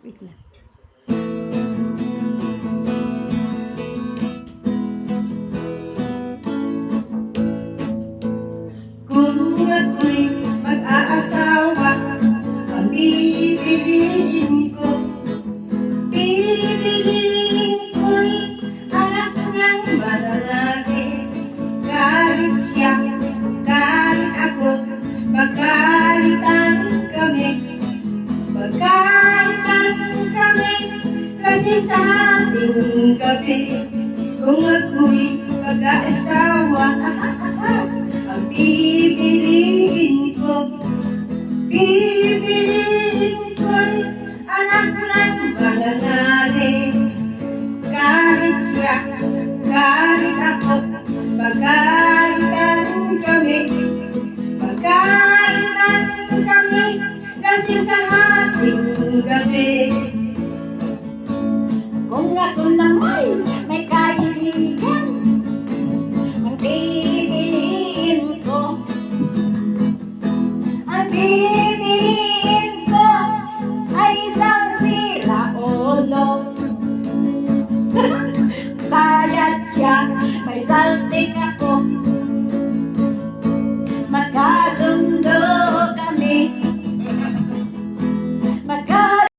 Wait lang. Kung ako'y mag-aasawa, ang bibiliin ko, bibiliin ko'y anak ng malalaki. Kahit siya, kahit ako, magkalitan kami. Magkalitan kami, kasi sa ating gabi. Kung ako'y mag-aasawa, ang bibiliin ko'y anak ng mananali. Kahit siya, kahit ako, magkalitan kami. Magkalitan kami, kasi sa ating gabi. Kung ako na may